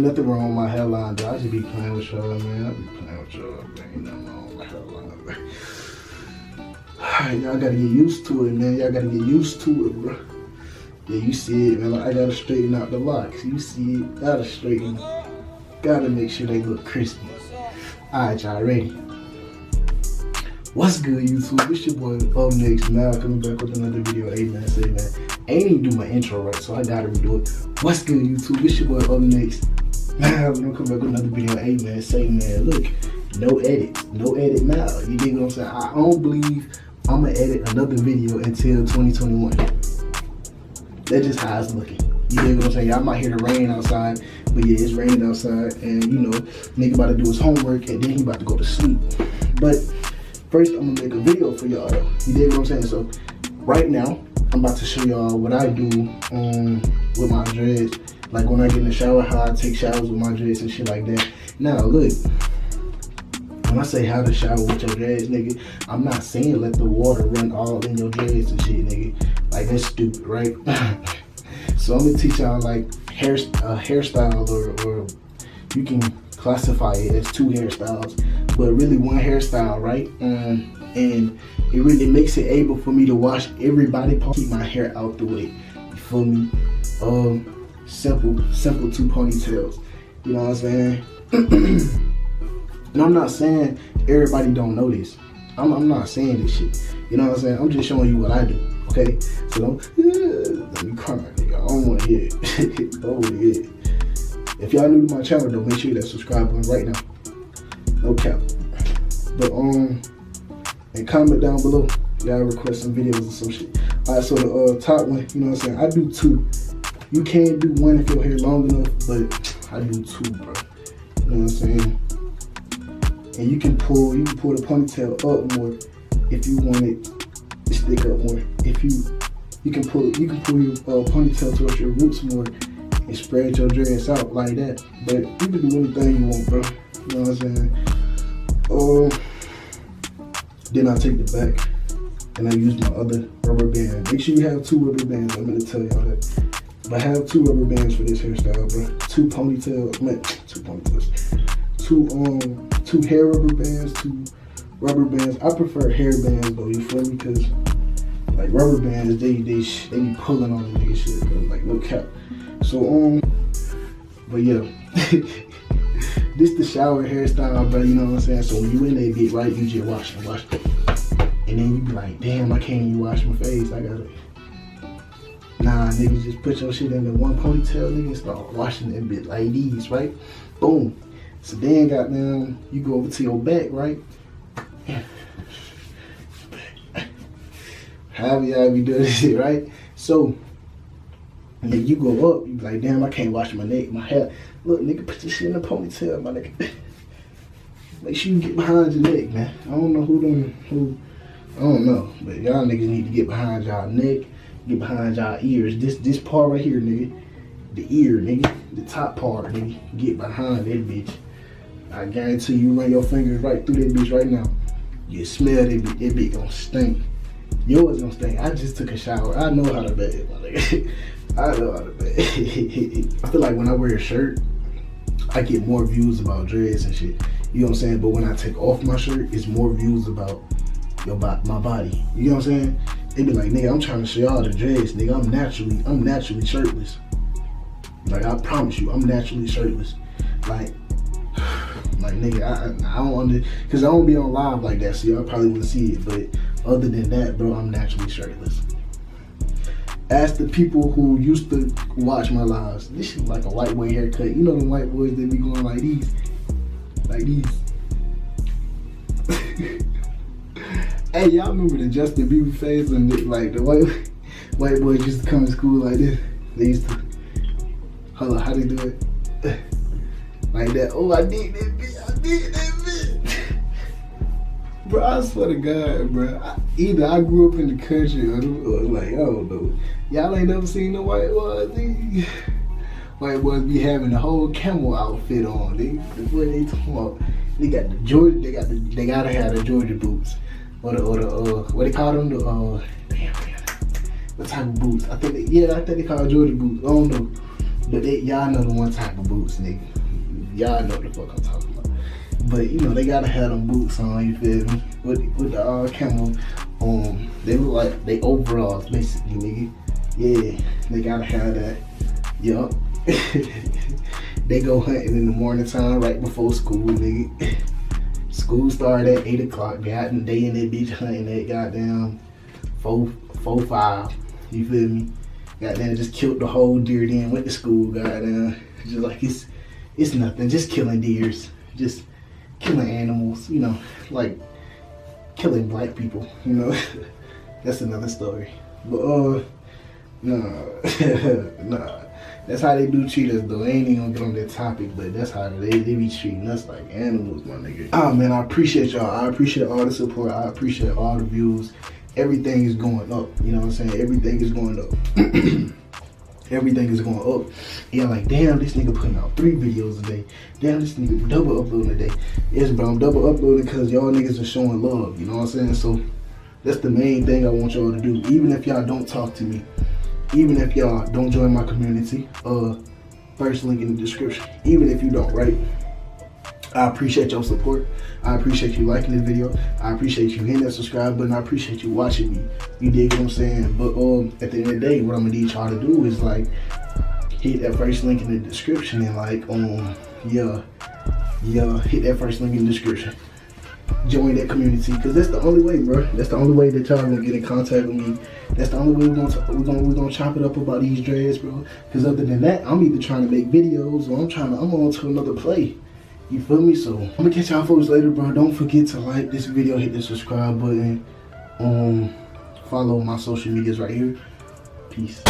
nothing wrong with my hairline, though. I just be playing with y'all, man. I be playing with y'all, man. Ain't nothing wrong with my hairline, man. Alright, y'all gotta get used to it, man. Y'all gotta get used to it, bro. Yeah, you see it, man. I gotta straighten out the locks. You see it, gotta straighten. Gotta make sure they look crispy. Alright, y'all ready? What's good, YouTube? It's your boy Up Next Mal coming back with another video. Hey man, say man, I ain't even do my intro right, so I gotta redo it. What's good, YouTube? It's your boy Up Next Mal. I'm coming back with another video. Hey man, say man, look, no edit now. You dig what I'm saying? I don't believe I'm gonna edit another video until 2021. That's just how it's looking. You dig what I'm saying? Y'all might hear the rain outside, but yeah, it's raining outside, and you know, nigga about to do his homework, and then he about to go to sleep. But first, I'm gonna make a video for y'all. You dig what I'm saying? So right now, I'm about to show y'all what I do with my dreads. Like when I get in the shower, how I take showers with my dreads and shit like that. Now look, when I say how to shower with your dreads, nigga, I'm not saying let the water run all in your dreads and shit, nigga. Like that's stupid, right? So I'm gonna teach y'all like hairstyle, or you can classify it as two hairstyles, but really one hairstyle, right? And it really makes it able for me to wash everybody part, keep my hair out the way. You feel me? Simple two ponytails. You know what I'm saying? And I'm not saying everybody don't know this. I'm not saying this shit. You know what I'm saying? I'm just showing you what I do. Okay? So let me cry, nigga. I don't want to hear it. I don't want to hear it. If y'all new to my channel though, make sure that subscribe button right now. No cap. But and comment down below. Y'all request some videos or some shit. Alright, so the top one, you know what I'm saying? I do two. You can do one if your hair long enough, but I do two, bro. You know what I'm saying? And you can pull the ponytail up more if you want it to stick up more. If you can pull your ponytail towards your roots more and spread your dreads out like that. But you can do anything you want, bro. You know what I'm saying? Then I take the back and I use my other rubber band. Make sure you have two rubber bands. I'm gonna tell y'all that. But I have two rubber bands for this hairstyle, bro. Two hair rubber bands, two rubber bands. I prefer hair bands though, you feel me? Cause like rubber bands, they be pulling on the nigga shit, bro. Like no cap. So but yeah. This the shower hairstyle, bro, you know what I'm saying? So when you in that bit, right, you just wash it. And then you be like, damn, I can't even wash my face. I gotta. Nah, nigga, just put your shit in the one ponytail, nigga, and start washing that bit like these, right? Boom. So then, goddamn, you go over to your back, right? However y'all be doing this shit, right? So, and then you go up, you be like, damn, I can't wash my neck, my hair. Look, nigga, put your shit in the ponytail, my nigga. Make sure you get behind your neck, man. I don't know who, I don't know. But y'all niggas need to get behind y'all neck, get behind y'all ears. This part right here, nigga. The ear, nigga. The top part, nigga. Get behind that bitch. I guarantee you run your fingers right through that bitch right now. You smell that bitch, that bitch gonna stink. Yours gonna stink. I just took a shower. I know how to bathe, my nigga. I know how to bathe. I feel like when I wear a shirt, I get more views about dreads and shit. You know what I'm saying? But when I take off my shirt, it's more views about my body. You know what I'm saying? They be like, nigga, I'm trying to show y'all the dreads, nigga. I'm naturally shirtless. Like I promise you, I'm naturally shirtless. Like nigga, I don't cause I don't be on live like that, so y'all probably wouldn't see it. But other than that, bro, I'm naturally shirtless. Ask the people who used to watch my lives. This shit like a white boy haircut. You know them white boys that be going like these. Like these. Hey, y'all remember the Justin Bieber phase when like the white boys used to come to school like this? They used to, hold on, how they do it? Like that. Oh, I did that bitch. Bro, I swear to God, bro. Either I grew up in the country or like, I don't know. Y'all ain't never seen the white boys, nigga. White boys be having the whole camel outfit on, nigga. What they talking about? They got the Georgia, they gotta have the Georgia boots. Or the what they call them? The damn, what type of boots? I think they call it Georgia boots. I don't know. But y'all know the one type of boots, nigga. Y'all know the fuck I'm talking about. But you know, they gotta have them boots on, you feel me? With the camo, they look like they overalls, basically, nigga. Yeah, they gotta have that. Yup. They go hunting in the morning time, right before school, nigga. School started at 8 o'clock. They in that bitch hunting at goddamn 4-5. You feel me? Goddamn, just killed the whole deer, then went to school. Goddamn, just like it's nothing. Just killing deers, just killing animals. You know, like killing black people. You know, that's another story. But nah. That's how they do treat us though. I ain't even gonna get on that topic, but that's how they be treating us like animals, my nigga. Ah man, I appreciate y'all. I appreciate all the support. I appreciate all the views. Everything is going up. You know what I'm saying? Everything is going up. Everything is going up. Yeah, like damn, this nigga putting out 3 videos a day. Damn, this nigga double uploading a day. Yes, bro, I'm double uploading because y'all niggas are showing love. You know what I'm saying? So that's the main thing I want y'all to do. Even if y'all don't talk to me. Even if y'all don't join my community, first link in the description. Even if you don't, right? I appreciate your support. I appreciate you liking this video. I appreciate you hitting that subscribe button. I appreciate you watching me. You dig what I'm saying? But at the end of the day, what I'm gonna need y'all to do is like hit that first link in the description and like hit that first link in the description. Join that community, because that's the only way, bro. That's the only way that y'all gonna get in contact with me. That's the only way we're gonna chop it up about these dreads, bro. Because other than that, I'm either trying to make videos or I'm on to another play. You feel me? So I'm gonna catch y'all folks later, bro. Don't forget to like this video, hit the subscribe button, follow my social medias right here. Peace.